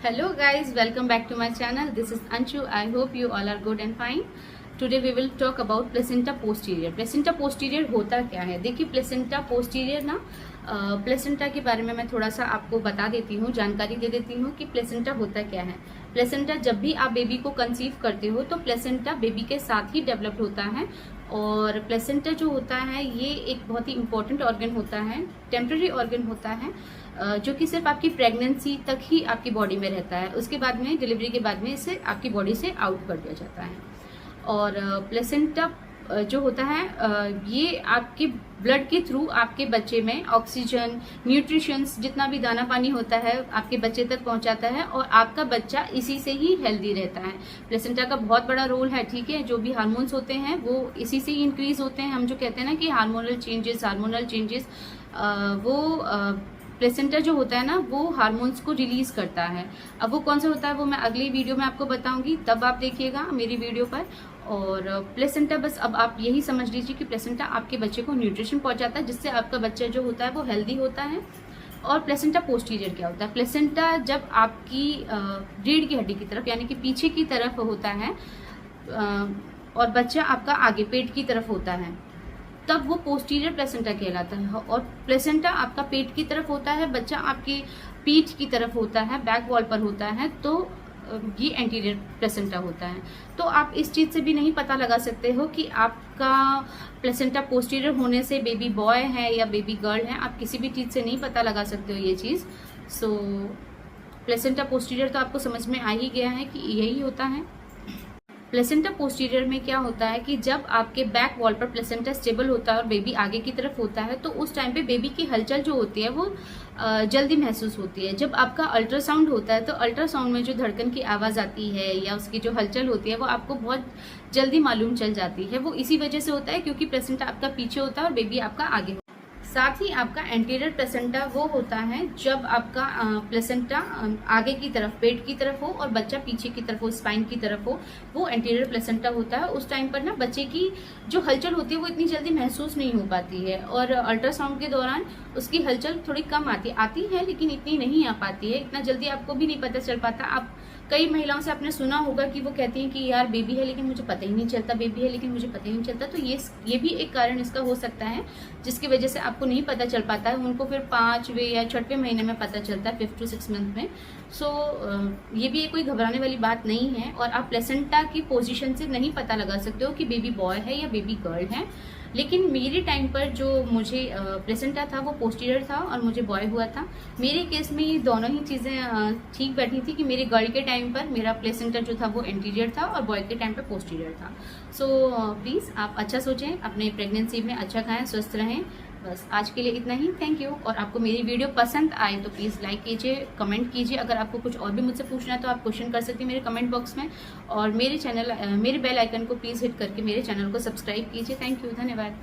Hello guys, welcome back to my channel. This is Anshu. I hope you all are good and fine. Today we will talk about placenta posterior. Placenta posterior होता क्या है? देखिए placenta posterior ना placenta के बारे में मैं थोड़ा सा आपको बता देती हूँ, जानकारी दे देती हूँ कि प्लेसेंटा होता क्या है। प्लेसेंटा जब भी आप बेबी को कंसीव करते हो तो प्लेसेंटा बेबी के साथ ही डेवलप्ड होता है। और प्लेसेंटा जो होता है ये एक बहुत ही इम्पोर्टेंट ऑर्गन होता है, टेम्पररी ऑर्गन होता है जो कि सिर्फ आपकी प्रेगनेंसी तक ही आपकी बॉडी में रहता है। उसके बाद में डिलीवरी के बाद में इसे आपकी बॉडी से आउट कर दिया जाता है। और प्लेसेंटा जो होता है ये आपके ब्लड के थ्रू आपके बच्चे में ऑक्सीजन, न्यूट्रिशंस, जितना भी दाना पानी होता है आपके बच्चे तक पहुंचाता है और आपका बच्चा इसी से ही हेल्दी रहता है। प्लेसेंटा का बहुत बड़ा रोल है, ठीक है। जो भी हार्मोन्स होते हैं वो इसी से ही इंक्रीज होते हैं। हम जो कहते हैं ना कि हार्मोनल चेंजेस वो प्लेसेंटा जो होता है ना वो हार्मोन्स को रिलीज करता है। अब वो कौन सा होता है वो मैं अगली वीडियो में आपको बताऊंगी, तब आप देखिएगा मेरी वीडियो पर। और प्लेसेंटा बस अब आप यही समझ लीजिए कि प्लेसेंटा आपके बच्चे को न्यूट्रिशन पहुंचाता है जिससे आपका बच्चा जो होता है वो हेल्दी होता है। और प्लेसेंटा पोस्टीरियर क्या होता है? प्लेसेंटा जब आपकी रीढ़ की हड्डी की तरफ यानी कि पीछे की तरफ होता है और बच्चा आपका आगे पेट की तरफ होता है, तब वो पोस्टीरियर प्लेसेंटा कहलाता है। और प्लेसेंटा आपका पेट की तरफ होता है, बच्चा आपकी पीठ की तरफ होता है, बैक वॉल पर होता है, तो ये एंटीरियर प्लेसेंटा होता है। तो आप इस चीज से भी नहीं पता लगा सकते हो कि आपका प्लेसेंटा पोस्टीरियर होने से बेबी बॉय है या बेबी गर्ल है। आप किसी भी चीज से नहीं पता लगा सकते हो ये चीज। सो प्लेसेंटा पोस्टीरियर तो आपको समझ में आ ही गया है कि यही होता है। प्लेसेंटा पोस्टीरियर में क्या होता है कि जब आपके बैक वॉल पर प्लेसेंटा स्टेबल होता है और बेबी आगे की तरफ होता है तो उस टाइम पे बेबी की हलचल जो होती है वो जल्दी महसूस होती है। जब आपका अल्ट्रासाउंड होता है तो अल्ट्रासाउंड में जो धड़कन की आवाज़ आती है या उसकी जो हलचल होती है वो आपको बहुत जल्दी मालूम चल जाती है। वो इसी वजह से होता है क्योंकि प्लेसेंटा आपका पीछे होता है और बेबी आपका आगे होता है। साथ ही आपका एंटीरियर प्लेसेंटा वो होता है जब आपका प्लेसेंटा आगे की तरफ पेट की तरफ हो और बच्चा पीछे की तरफ हो, स्पाइन की तरफ हो, वो एंटीरियर प्लेसेंटा होता है। उस टाइम पर ना बच्चे की जो हलचल होती है वो इतनी जल्दी महसूस नहीं हो पाती है और अल्ट्रासाउंड के दौरान उसकी हलचल थोड़ी कम आती है लेकिन इतनी नहीं आ पाती है, इतना जल्दी आपको भी नहीं पता चल पाता। आप कई महिलाओं से आपने सुना होगा कि वो कहती हैं कि यार बेबी है लेकिन मुझे पता ही नहीं चलता, बेबी है लेकिन मुझे पता ही नहीं चलता। तो ये भी एक कारण इसका हो सकता है जिसकी वजह से आपको नहीं पता चल पाता है। उनको फिर 5वें या 6वें महीने में पता चलता है, 5 to 6 मंथ में। सो ये भी कोई घबराने वाली बात नहीं है। और आप प्लेसेंटा की पोजीशन से नहीं पता लगा सकते हो कि बेबी बॉय है या बेबी गर्ल है। लेकिन मेरे टाइम पर जो मुझे प्लेसेंटा था वो पोस्टीरियर था और मुझे बॉय हुआ था। मेरे केस में ये दोनों ही चीज़ें ठीक बैठी थी कि मेरे गर्ल के टाइम पर मेरा प्लेसेंटा जो था वो एंटीरियर था और बॉय के टाइम पर पोस्टीरियर था। सो प्लीज़ आप अच्छा सोचें, अपने प्रेगनेंसी में अच्छा खाएं, स्वस्थ रहें। बस आज के लिए इतना ही। Thank you. और आपको मेरी वीडियो पसंद आए तो प्लीज़ लाइक कीजिए, कमेंट कीजिए। अगर आपको कुछ और भी मुझसे पूछना है तो आप क्वेश्चन कर सकते हैं मेरे कमेंट बॉक्स में। और मेरे बेल आइकन को प्लीज़ हिट करके मेरे चैनल को सब्सक्राइब कीजिए। थैंक यू, धन्यवाद।